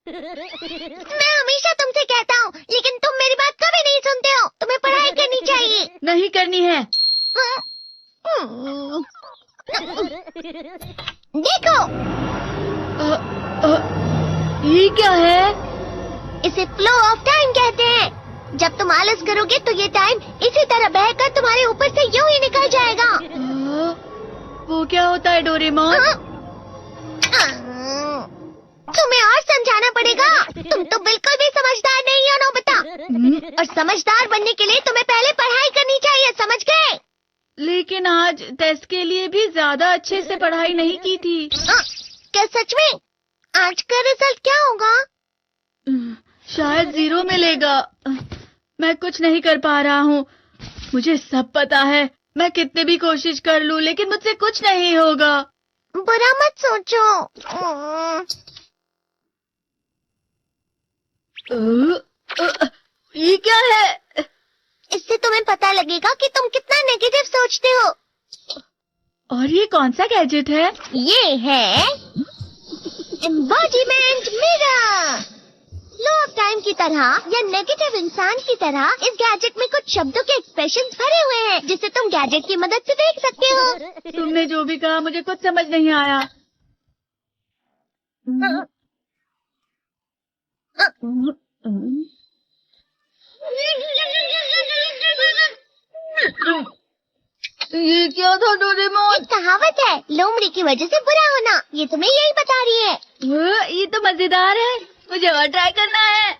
मैं हमेशा तुमसे कहता हूँ, लेकिन तुम मेरी बात कभी नहीं सुनते हो। तुम्हें पढ़ाई करनी चाहिए। नहीं करनी है। देखो, ये क्या है? इसे फ्लो ऑफ टाइम कहते हैं। जब तुम आलस करोगे तो ये टाइम इसी तरह बहकर तुम्हारे ऊपर से यूं ही निकल जाएगा। वो क्या होता है डोरेमोन? तुम्हें और समझाना पड़ेगा। तुम तो बिल्कुल भी समझदार नहीं हो नोबिता। और समझदार बनने के लिए तुम्हें पहले पढ़ाई करनी चाहिए, समझ गए? लेकिन आज टेस्ट के लिए भी ज्यादा अच्छे से पढ़ाई नहीं की थी। क्या सच में? आज का रिजल्ट क्या होगा? शायद 0 मिलेगा। मैं कुछ नहीं कर पा रहा हूँ। मुझे सब पता है। मैं कितने भी कोशिश कर लूँ, लेकिन मुझसे कुछ नहीं होगा। बुरा मत सोचो। ये क्या है? इससे तुम्हें पता लगेगा कि तुम कितना नेगेटिव सोचते हो। और ये कौन सा गैजेट है? ये है embodiment mirror. Flow of time की तरह या नेगेटिव इंसान की तरह इस गैजेट में कुछ शब्दों के एक्सप्रेशंस भरे हुए हैं, जिसे तुम गैजेट की मदद से देख सकते हो। तुमने जो भी कहा मुझे कुछ समझ नहीं आया। ये क्या था डोरेमोन? एक कहावत है, लोमड़ी की वजह से बुरा होना। ये तुम्हें यही बता रही है। ये तो मजेदार है। मुझे और ट्राई करना है।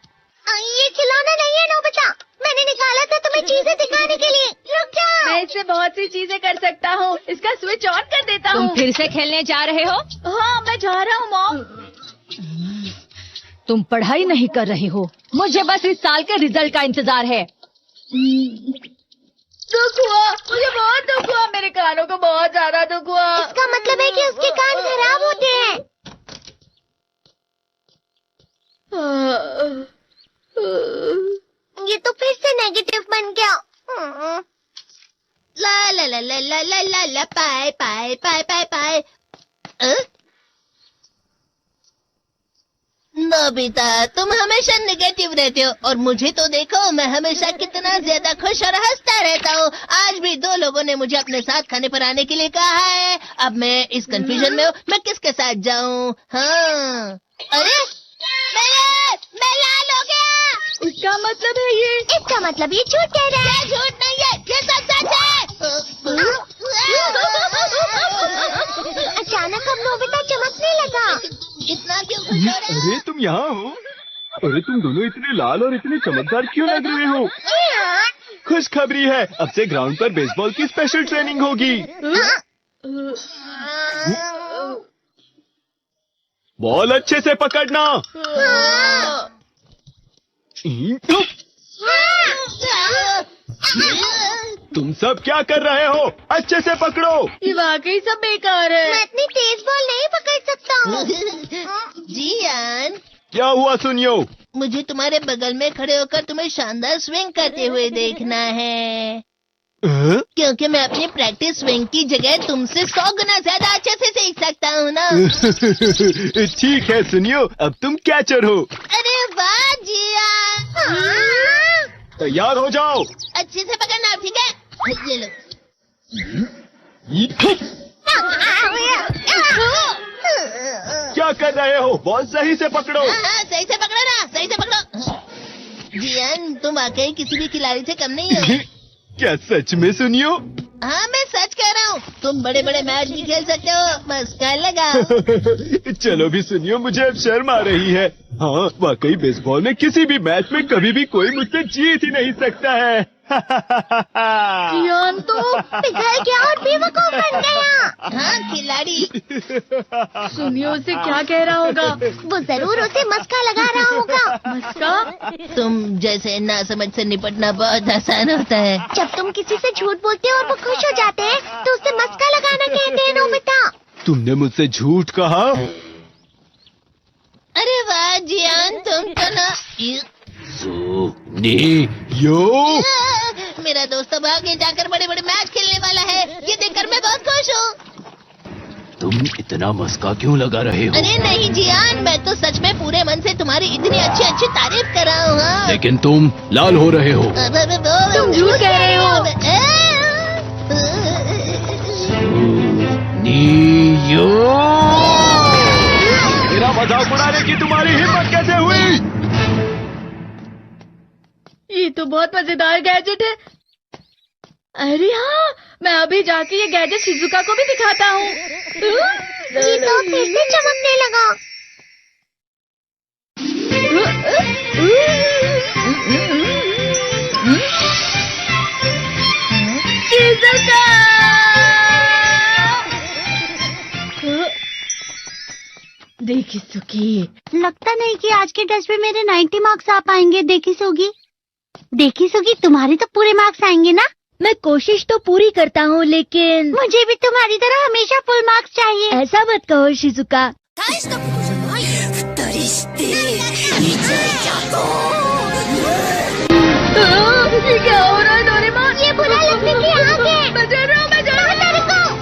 ये खिलौना नहीं है नोबिता। मैंने निकाला था तुम्हें चीजें दिखाने के लिए। रुक जाओ। मैं इससे बहुत सी चीजें कर सकता हूँ। इसका स्विच ऑन कर देता हूँ। तुम फिर से खेलने जा रहे हो? हाँ, मैं जा रहा हूँ मॉम। तुम पढ़ाई नहीं कर रहे हो। मुझे बस इस साल के रिजल्ट का इंतजार है। दुख हुआ, मुझे बहुत दुख हुआ। मेरे कानों को बहुत ज्यादा दुख हुआ। इसका मतलब है कि उसके कान खराब होते हैं। ये तो फिर से नेगेटिव बन गया। ला ला ला ला ला ला ला ला पाए पाए पाए पाए पाए। नोबिता, तुम हमेशा नेगेटिव रहते हो और मुझे तो देखो, मैं हमेशा कितना ज्यादा खुश और हंसता रहता हूँ। आज भी 2 लोगों ने मुझे अपने साथ खाने पर आने के लिए कहा है। अब मैं इस कंफ्यूजन में हूँ, मैं किसके साथ जाऊँ? हाँ, अरे मैं लाल हो गया। इसका मतलब है ये? इसका मतलब ये झूठ कह रहा है। झूठ नहीं है, ये सब सच है। अचानक अब नोबिता चमकने लगा। इतना क्यों खुश हो रहे हो? अरे तुम यहाँ हो? अरे तुम दोनों इतने लाल और इतने चमकदार क्यों लग रहे हो? खुशखबरी है, अब से ग्राउंड पर बेसबॉल की स्पेशल ट्रेनिंग होगी। बॉल अच्छे से पकड़ना। तुम सब क्या कर रहे हो? अच्छे से पकड़ो। ये वाकई सब बेकार है। मैं इतनी तेज बॉल नहीं पकड़ सकता हूँ। जियान, क्या हुआ सुनियो? मुझे तुम्हारे बगल में खड़े होकर तुम्हें शानदार स्विंग करते हुए देखना है, क्योंकि मैं अपनी प्रैक्टिस स्विंग की जगह तुमसे 100 गुना ज्यादा अच्छे से सीख सकता हूँ ना। ठीक है सुनियो, अब तुम कैचर हो। अरे वाह जियान। तैयार हो जाओ। अच्छे से पकड़ना, ठीक है? ये लो। क्या कर रहे हो? बॉल सही से पकड़ो। हाँ, सही से पकड़ो ना, सही से पकड़ो। जियान, तुम वाकई किसी भी खिलाड़ी से कम नहीं हो। क्या सच में सुनियो? हाँ, मैं सच कह रहा हूँ। तुम बड़े बड़े मैच भी खेल सकते हो, बस कर लगाओ। चलो भी सुनियो, मुझे अब शर्म आ रही है। हाँ, वाकई बेसबॉल में किसी भी मैच में कभी भी कोई मुझसे जीत ही नहीं सकता है। जियान तो पिघल गया और बेवकूफ बन गया। हाँ, खिलाड़ी। सुनियो उसे क्या कह रहा होगा? वो जरूर उसे मस्का लगा रहा होगा। मस्का? तुम जैसे नासमझ से निपटना बहुत आसान होता है। जब तुम किसी से झूठ बोलते हो और वो खुश हो जाते हैं, तो उसे मस्का लगाना कहते हैं नोबिता। तुमने मुझसे झूठ कहा? अरे वाह जियान, तुम तो ना। यो मेरा दोस्त अब आगे जाकर बड़े बड़े मैच खेलने वाला है। ये देखकर मैं बहुत खुश हूँ। तुम इतना मस्का क्यों लगा रहे हो? अरे नहीं जियान, मैं तो सच में पूरे मन से तुम्हारी इतनी अच्छी अच्छी तारीफ कर रहा हूँ। हाँ। लेकिन तुम लाल हो रहे हो। तुम झूठ कह रहे हो। नियो! मेरा मजाक उड़ाने की तुम्हारी हिम्मत कैसे हुई? ये तो बहुत मजेदार गैजेट है। अरे हाँ, मैं अभी जाके ये गैजेट शिजुका को भी दिखाता हूँ। ये तो फिर से चमकने लगा। शिजुका! देखी सुकी, लगता नहीं कि आज के टेस्ट में मेरे 90 मार्क्स आ पाएंगे। देखी सोगी तुम्हारे तो पूरे मार्क्स आएंगे ना? मैं कोशिश तो पूरी करता हूँ, लेकिन मुझे भी तुम्हारी तरह हमेशा फुल मार्क्स चाहिए। ऐसा मत कहो शिजुका। ये क्या हो रहा है डोरेमोन? ये बुरा लगने की आग है। मैं डर रहा हूँ, मैं डर रहा हूँ।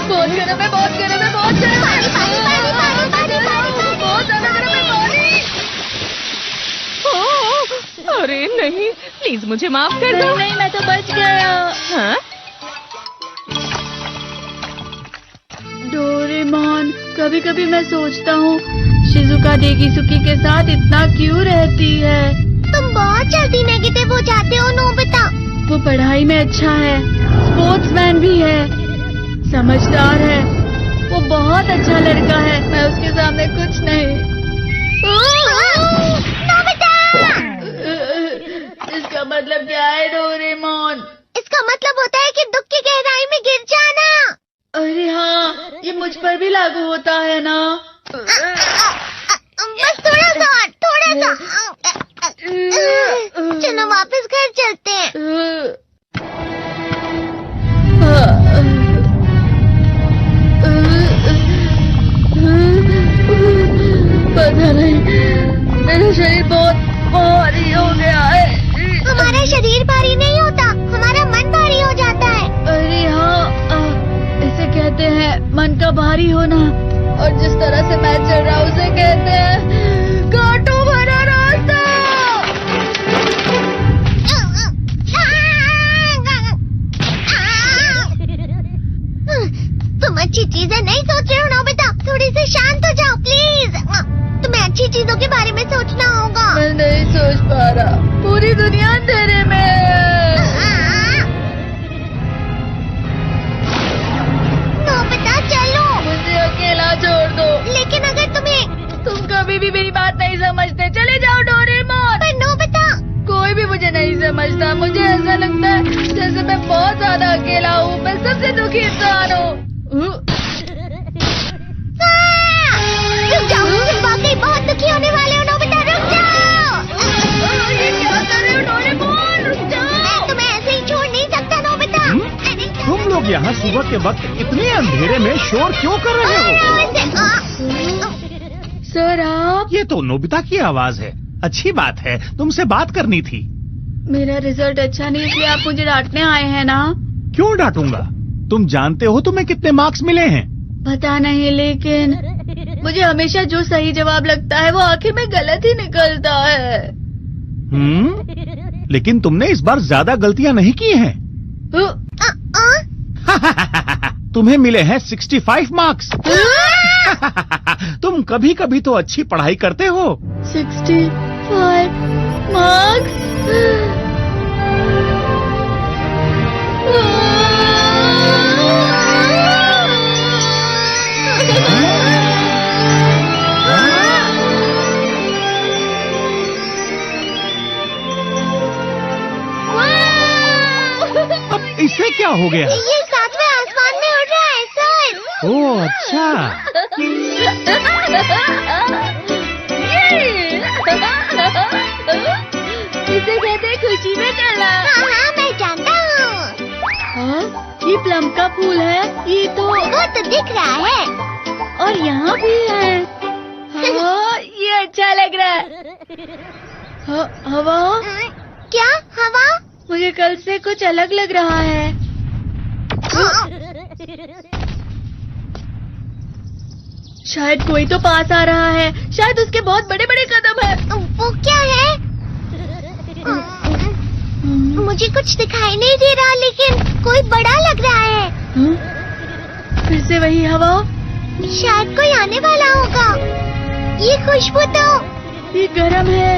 बहुत गर्म है, बहुत गर्म है, बहुत गर्म है। बहुत ज्यादा गर्म है पानी। अरे नहीं, प्लीज मुझे माफ कर दो। नहीं, मैं तो बच गया। हाँ? डोरेमोन, कभी कभी मैं सोचता हूँ शिजुका डेकिसुकी के साथ इतना क्यों रहती है। तुम बहुत जल्दी नेगेटिव हो जाते हो नोबिता। वो पढ़ाई में अच्छा है, स्पोर्ट्समैन भी है, समझदार है, वो बहुत अच्छा लड़का है। मैं उसके सामने कुछ नहीं। नोबिता! इसका मतलब क्या है डोरेमोन? इसका मतलब होता है कि दुख की गहराई में गिर जाना। अरे हाँ, ये मुझ पर भी लागू होता है ना। बस थोड़ा सा। चलो वापस घर चलते हैं। पता नहीं, मेरा शरीर बहुत भारी हो गया है। हमारा शरीर भारी नहीं होता, हमारा मन भारी हो जाता है। अरे हाँ, इसे कहते हैं मन का भारी होना। और जिस तरह से मैं चल रहा हूँ उसे कहते हैं कांटों भरा रास्ता। तुम अच्छी चीजें नहीं सोच रहे हो नोबिता, थोड़ी सी शांत हो जाओ प्लीज। तुम्हें अच्छी चीजों के बारे में सोचना होगा। मैं नहीं सोच पा रहा, पूरी दुनिया अंधेरे में है। नोबिता चलो। मुझे अकेला छोड़ दो। लेकिन अगर तुम कभी भी मेरी बात नहीं समझते, चले जाओ डोरेमोन। पर नोबिता, कोई भी मुझे नहीं समझता। मुझे ऐसा लगता है जैसे मैं बहुत ज्यादा अकेला हूँ, मैं सबसे दुखी इंसान हूँ। रुक जाओ, तुम वाकई बहुत दुखी होने वाले हो नोबिता, रुक जाओ। ये क्या कर रहे हो डोरेमोन? रुक जाओ। मैं तुम्हें ऐसे ही छोड़ नहीं सकता नोबिता। तुम लोग यहाँ सुबह के वक्त इतने अंधेरे में शोर क्यों कर रहे हो? सर आप? ये तो नोबिता की आवाज है। अच्छी बात है, तुमसे बात करनी थी। मेरा रिजल्ट अच्छा नहीं, इसलिए आप मुझे डांटने आए हैं ना? क्यों डांटूंगा? तुम जानते हो तुम्हें कितने मार्क्स मिले हैं? पता नहीं, लेकिन मुझे हमेशा जो सही जवाब लगता है वो आखिर में गलत ही निकलता है। लेकिन तुमने इस बार ज्यादा गलतियां नहीं की हैं। तुम्हें मिले हैं 65 मार्क्स। तुम कभी कभी तो अच्छी पढ़ाई करते हो। 65 मार्क्स? अब इससे क्या हो गया? ये सातवें आसमान में उड़ रहा है सर। ओह अच्छा। इसे कहते हैं खुशी में चला। हाँ, मैं जानता हूँ। हाँ, ये प्लम का फूल है। ये तो वो तो दिख रहा है। और यहाँ भी है। हाँ, ये अच्छा लग रहा है। हवा? क्या हवा? मुझे कल से कुछ अलग लग रहा है। शायद कोई तो पास आ रहा है। शायद उसके बहुत बड़े बड़े कदम है। वो क्या है? मुझे कुछ दिखाई नहीं दे रहा, लेकिन कोई बड़ा लग रहा है। फिर से वही हवा। शायद कोई आने वाला होगा। ये खुशबू तो ये गर्म है।